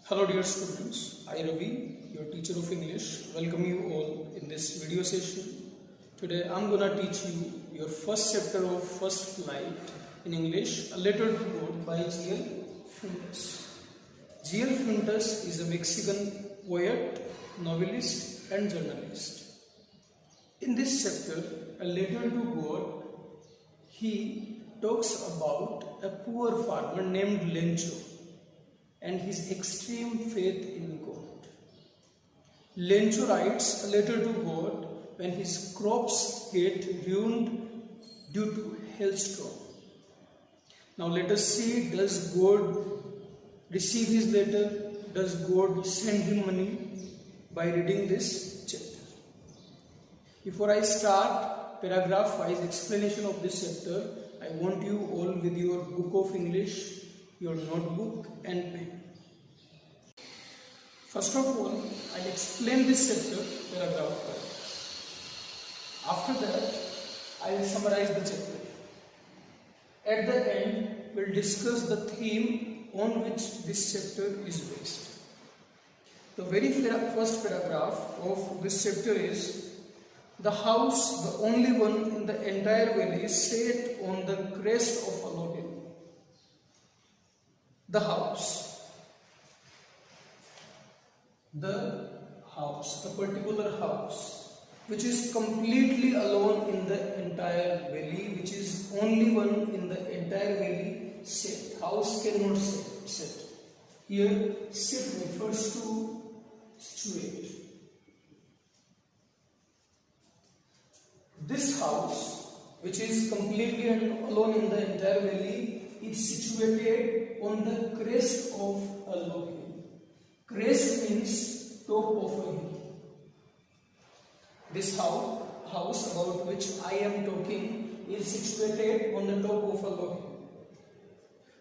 Hello dear students, I Ravi, your teacher of English, welcome you all in this video session. Today I am gonna teach you your first chapter of First Flight in English, A Letter to God by G.L. Fuentes. G.L. Fuentes is a Mexican poet, novelist and journalist. In this chapter, A Letter to God, he talks about a poor farmer named Lencho and his extreme faith in God. Lencho writes a letter to God when his crops get ruined due to hailstorm. Now let us see, does God receive his letter? Does God send him money? By reading this chapter. Before I start paragraph-wise explanation of this chapter, I want you all with your book of English, your notebook and pen. First of all, I'll explain this chapter paragraph wise. After that, I'll summarize the chapter. At the end, we'll discuss the theme on which this chapter is based. The very first paragraph of this chapter is: the house, the only one in the entire valley, sat on the crest of a low hill. The house, the particular house, which is completely alone in the entire valley, which is only one in the entire valley, sat. House cannot sit. Here, sit refers to situate. This house, which is completely alone in the entire valley, is situated on the crest of a low hill. Crest means top of a hill. This house about which I am talking is situated on the top of a low hill.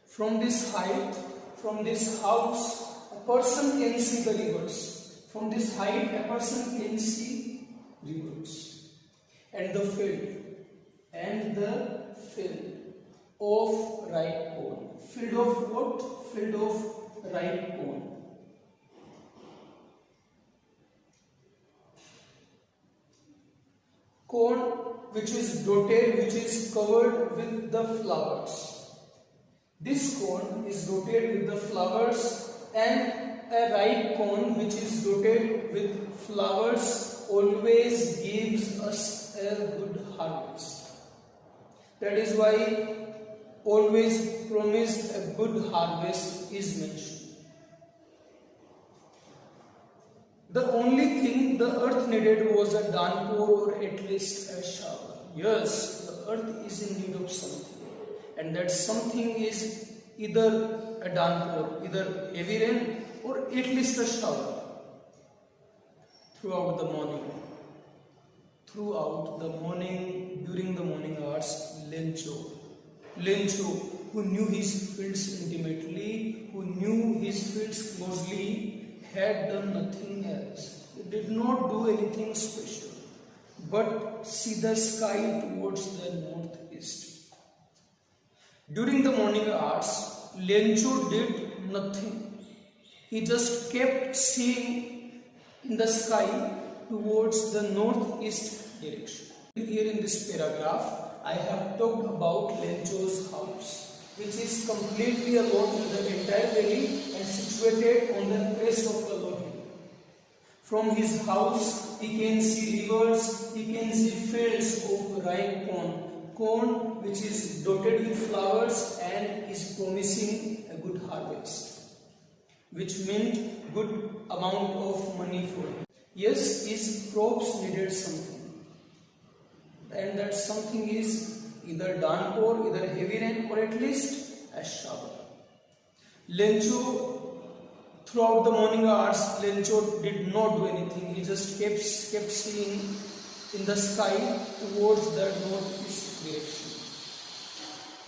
From this height, from this house, a person can see the rivers. From this height, a person can see rivers. And the field of ripe corn. Field of what? Field of ripe corn. Corn which is dotted, which is covered with the flowers. This corn is dotted with the flowers, and a ripe corn which is dotted with flowers always gives us a good harvest. That is why always promised a good harvest is mentioned. The only thing the earth needed was a downpour, or at least a shower. Yes, the earth is in need of something, and that something is either a downpour, either heavy rain, or at least a shower. Throughout the morning, during the morning hours, Lencho, who knew his fields intimately, who knew his fields closely, had done nothing else. He did not do anything special, but see the sky towards the northeast. During the morning hours, Lencho did nothing. He just kept seeing in the sky towards the northeast direction. Here in this paragraph, I have talked about Lencho's house, which is completely alone in the entire valley and situated on the crest of a low hill. From his house, he can see rivers, he can see fields of ripe corn which is dotted with flowers and is promising a good harvest, which meant good amount of money for him. Yes, his crops needed something, and that something is either downpour, either heavy rain, or at least a shower. Lencho, throughout the morning hours, Lencho did not do anything. He just kept seeing in the sky towards the northeast direction.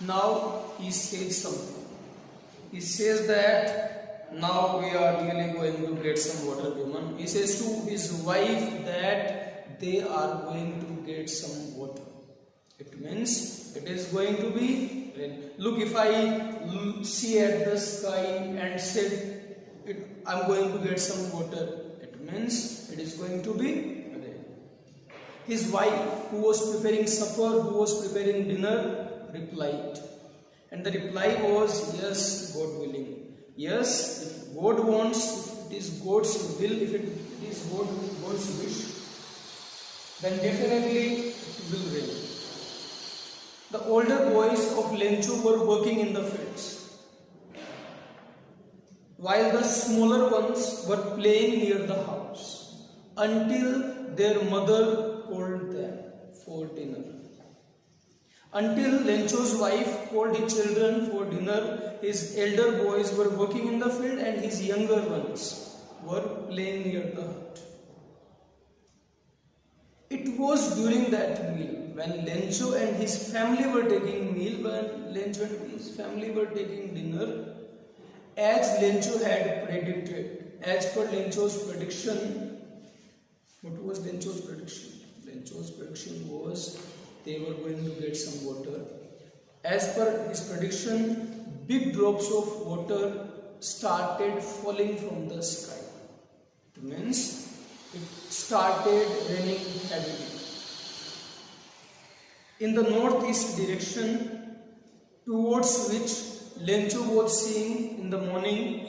Now he says something. He says that now we are really going to get some water, woman. He says to his wife that they are going to get some water. It means it is going to be rain. Look, if I see at the sky and said I'm going to get some water. It means it is going to be rain. His wife, who was preparing supper, who was preparing dinner, replied. And the reply was, yes, God willing. Yes, if God wants, if it is God's will, if it is God's wish, then definitely it will rain. The older boys of Lencho were working in the fields, while the smaller ones were playing near the house, until their mother called them for dinner. Until Lencho's wife called his children for dinner, his elder boys were working in the field and his younger ones were playing near the hut. It was during that meal when Lencho and his family were taking dinner, as Lencho had predicted. As per Lencho's prediction, what was Lencho's prediction? Lencho's prediction was they were going to get some water. As per his prediction, big drops of water started falling from the sky. It means it started raining heavily. In the northeast direction, towards which Lencho was seeing in the morning,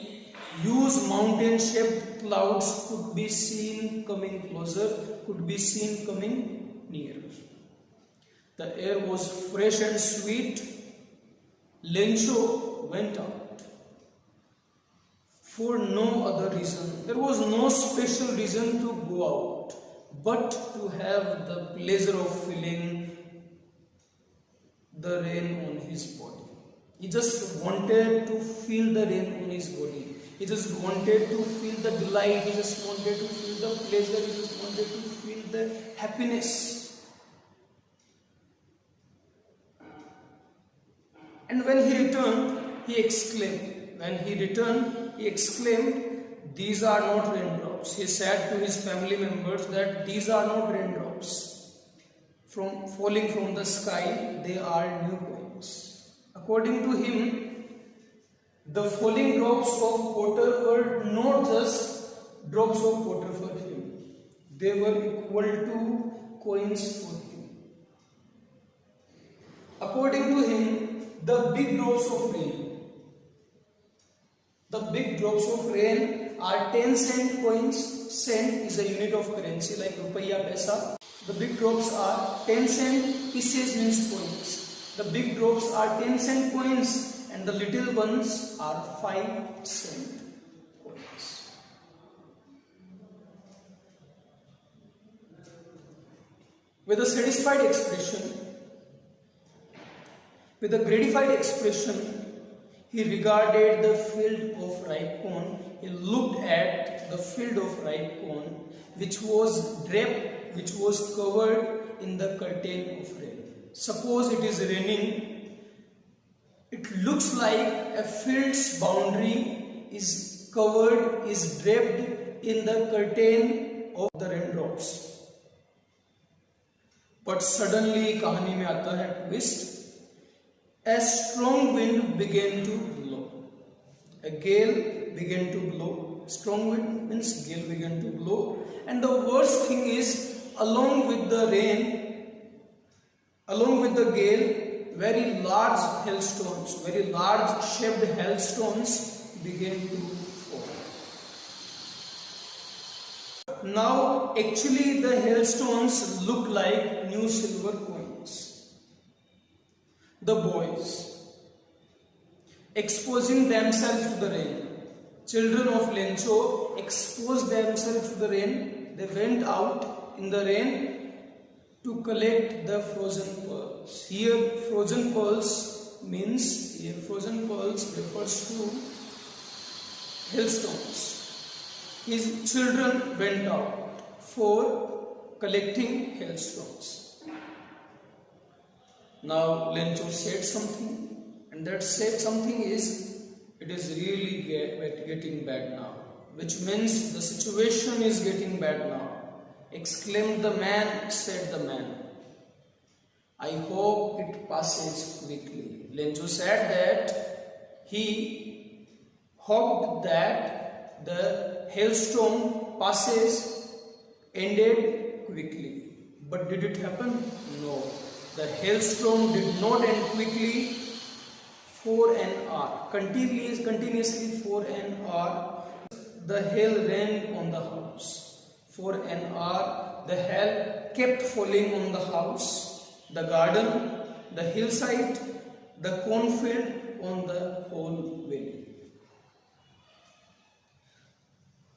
huge mountain-shaped clouds could be seen coming closer, could be seen coming nearer. The air was fresh and sweet. Lencho went out for no other reason. There was no special reason to go out, but to have the pleasure of feeling the rain on his body. He just wanted to feel the rain on his body. He just wanted to feel the delight. He just wanted to feel the pleasure. He just wanted to feel the happiness. And when he returned, he exclaimed. These are not raindrops. He said to his family members that these are not raindrops from falling from the sky. They are new coins. According to him, the falling drops of water were not just drops of water for him. They were equal to coins for him. According to him, the big drops of rain are 10 cent coins. Cent is a unit of currency like rupaya, paisa. The big drops are 10 cent pieces means coins. The big drops are 10 cent coins and the little ones are 5 cent coins. With a satisfied expression, with a gratified expression, he regarded the field of ripe corn. He looked at the field of ripe corn, which was draped, which was covered in the curtain of rain. Suppose it is raining, it looks like a field's boundary is covered, is draped in the curtain of the raindrops. But suddenly, kahani mein aata hai twist. A strong wind began to blow. A gale began to blow. Strong wind means gale began to blow. And the worst thing is, along with the rain, along with the gale, very large hailstones, very large shaped hailstones began to fall. Now, actually, the hailstones look like new silver coins. The boys, exposing themselves to the rain. Children of Lencho exposed themselves to the rain. They went out in the rain to collect the frozen pearls. Here, frozen pearls refers to hailstones. His children went out for collecting hailstones. Now Lencho said something, and that said something is, it is really getting bad now, which means the situation is getting bad now. Exclaimed the man, said the man. I hope it passes quickly. Lencho said that he hoped that the hailstorm passes ended quickly. But did it happen? No. The hailstorm did not end quickly. For an hour, continuously for an hour, the hail rained on the house. For an hour, the hail kept falling on the house, the garden, the hillside, the cornfield, on the whole valley.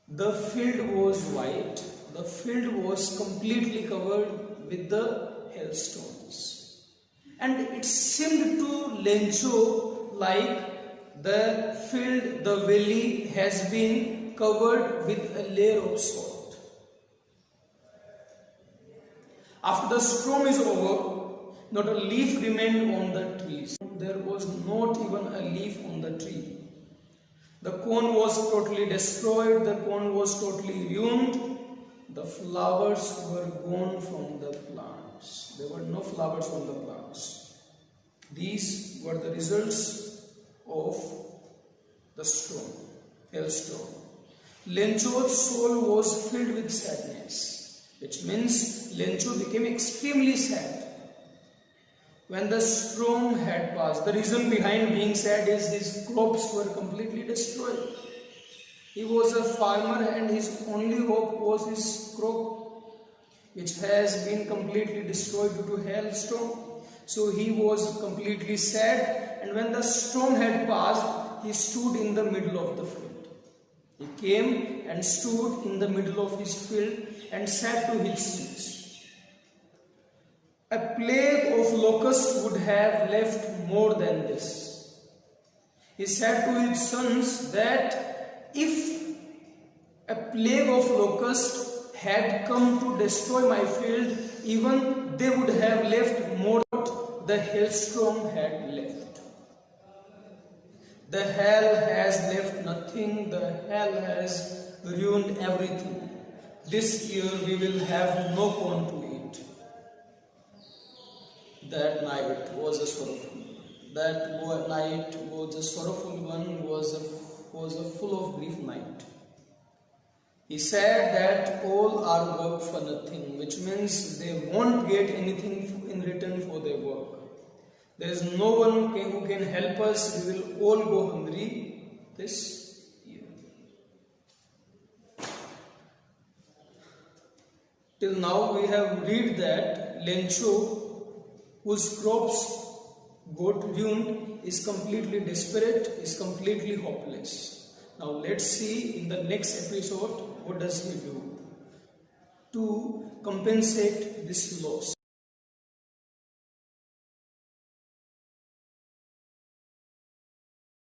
The field was white. The field was completely covered with the hailstones. And it seemed to Lencho like the field, the valley has been covered with a layer of salt. After the storm is over, not a leaf remained on the trees. There was not even a leaf on the tree. The corn was totally destroyed, the corn was totally ruined. The flowers were gone from the plants. There were no flowers on the plants. These were the results of the storm, hailstorm. Lencho's soul was filled with sadness, which means Lencho became extremely sad when the storm had passed. The reason behind being sad is his crops were completely destroyed. He was a farmer and his only hope was his crop, which has been completely destroyed due to hailstorm. So he was completely sad, and when the storm had passed, he stood in the middle of the field. He came and stood in the middle of his field and said to his sons, "A plague of locusts would have left more than this." He said to his sons that if a plague of locusts had come to destroy my field, even they would have left more than the hailstorm had left. The hail has left nothing, the hail has ruined everything. This year we will have no corn to eat. That night was a sorrowful. That night was a sorrowful one, was a full of grief night. He said that all are work for nothing, which means they won't get anything in return for their work. There is no one who can help us. We will all go hungry this year. Till now we have read that Lencho, whose crops got ruined, is completely desperate, is completely hopeless. Now let's see in the next episode what does he do to compensate this loss.